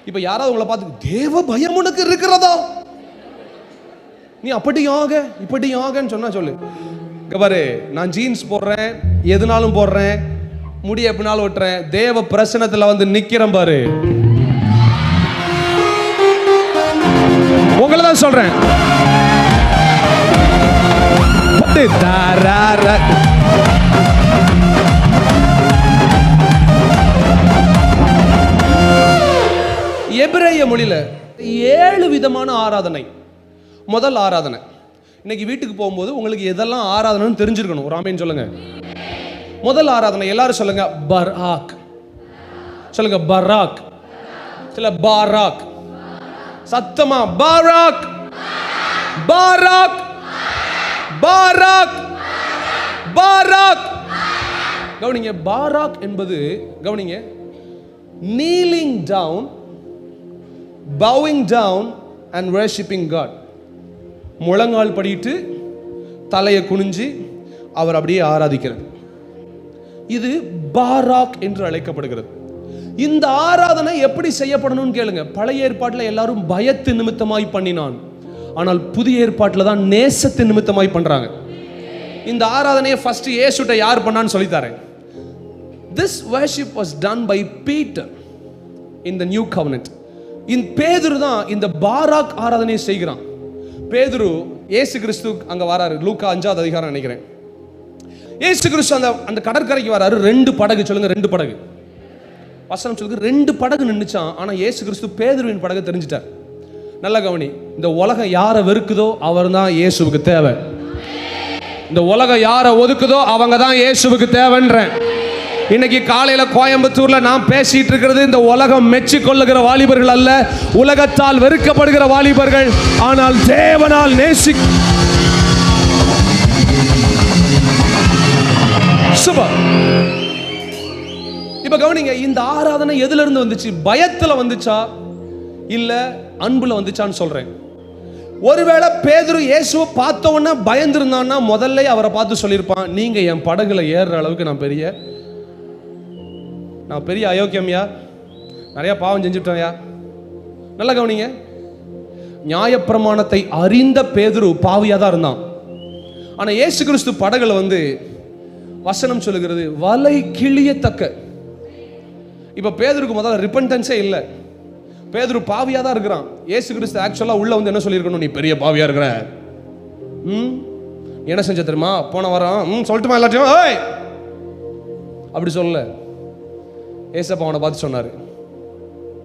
இப்ப யாராவது உங்களை பார்த்து தேவ பயம் உனக்கு இருக்கிறதா, நீ இப்படியாகன்னு சொன்னா சொல்லு. பாரு, நான் ஜீன்ஸ் போடுறேன், எதுனாலும் போடுறேன், முடி எப்படினாலும் வெட்டுறேன், தேவ பிரசனத்துல வந்து நிக்கிறேன் பாரு. உங்களை தான் சொல்றேன். எபிரேய மொழியில 7 விதமான ஆராதனை. முதல் ஆராதனை, இன்னைக்கு வீட்டுக்கு போகும்போது உங்களுக்கு எதெல்லாம் ஆராதனைன்னு தெரிஞ்சிருக்கணும். ஒரு ஆமென் சொல்லுங்க. முதல் ஆராதனை எல்லாரும் சொல்லுங்க பராக். சொல்லுங்க பராக். சொல்ல பாராக். சத்தமா பாராக் பாராக் பாராக் பாராக். கவனிங்க, பாராக் என்பது கவனிங்க, kneeling down, bowing down and worshiping God. முழங்கால் படிட்டு தலையை குனிஞ்சு அவர் அப்படியே ஆராதிக்கிறது. இது பாராக் என்று அழைக்கப்படுகிறது. இந்த ஆராதனை எப்படி செய்யப்படணும்னு கேளுங்க. பழைய ஏற்பாட்டில் எல்லாரும் பயத்து நிமித்தமாய் பண்ணினான், ஆனால் புதிய ஏற்பாட்டில் தான் நேசத்து நிமித்தமாய் பண்றாங்க. இந்த ஆராதனையை ஃபர்ஸ்ட் இயேசுட்ட யார் பண்ணான்னு சொல்லித்தாரேன். This worship was done by Peter in the new covenant. இந்த பேதுரு தான் இந்த பாராக் ஆராதனையை செய்கிறான். பேதுரு இயேசு கிறிஸ்து அங்க வராரு, லூக்கா 5வது அதிகாரம் நினைக்கிறேன். இயேசு கிறிஸ்து அந்த கடற்கரைக்கு வராரு. 2 படகு, சொல்லுங்க 2 படகு. வசனம் சொல்லுங்க 2 படகு நின்னுச்சான். ஆனா இயேசு கிறிஸ்து பேதுருவின் படகை தெரிஞ்சிட்டார். நல்ல கவனி, இந்த உலகம் யாரை வெறுக்குதோ அவர் தான் இயேசுவுக்கு தேவை. இந்த உலகம் யாரை ஒதுக்குதோ அவங்க தான் இயேசுவுக்கு தேவைன்றேன். இன்னைக்கு காலையில கோயம்புத்தூர்ல நான் பேசிட்டு இருக்கிறது இந்த உலகம் மெச்சி கொள்ளுகிற வாலிபர்கள் அல்ல, உலகத்தால் வெறுக்கப்படுகிற வாலிபர்கள், ஆனால் தேவனால் இப்ப கவனிங்க, இந்த ஆராதனை எதுல இருந்து வந்துச்சு? பயத்துல வந்துச்சா இல்ல அன்புல வந்துச்சான்னு சொல்றேன். ஒருவேளை பேதுரு இயேசுவை பார்த்த உடனே பயந்துருந்தான்னா முதல்ல அவரை பார்த்து சொல்லியிருப்பான், நீங்க என் படகுல ஏறுற அளவுக்கு நான் பெரிய அயோக்கியம்யா, நிறைய பாவம் செஞ்சுட்டோம்யா. நல்ல கவனிங்க, நியாயப்பிரமாணத்தை அறிந்த பேதுரு பாவியா தான் இருந்தான். ஆனா இயேசு கிறிஸ்து படகுல வந்து வசனம் சொல்லுகிறது வலை கிழியத்தக்க. இப்ப பேதுருக்கு முதல்ல ரிப்பன்டன்ஸே இல்லை, பேதுரு பாவியா தான் இருக்கிறான். இயேசு கிறிஸ்து ஆக்சுவலா உள்ள வந்து என்ன சொல்லியிருக்கணும், நீ பெரிய பாவியா இருக்கிற, என்ன செஞ்ச தெரியுமா, போன வாரம் சொல்லட்டுமா எல்லாத்தையும் அப்படி சொல்லல. ஏசப்பா அவனை பார்த்து சொன்னாரு,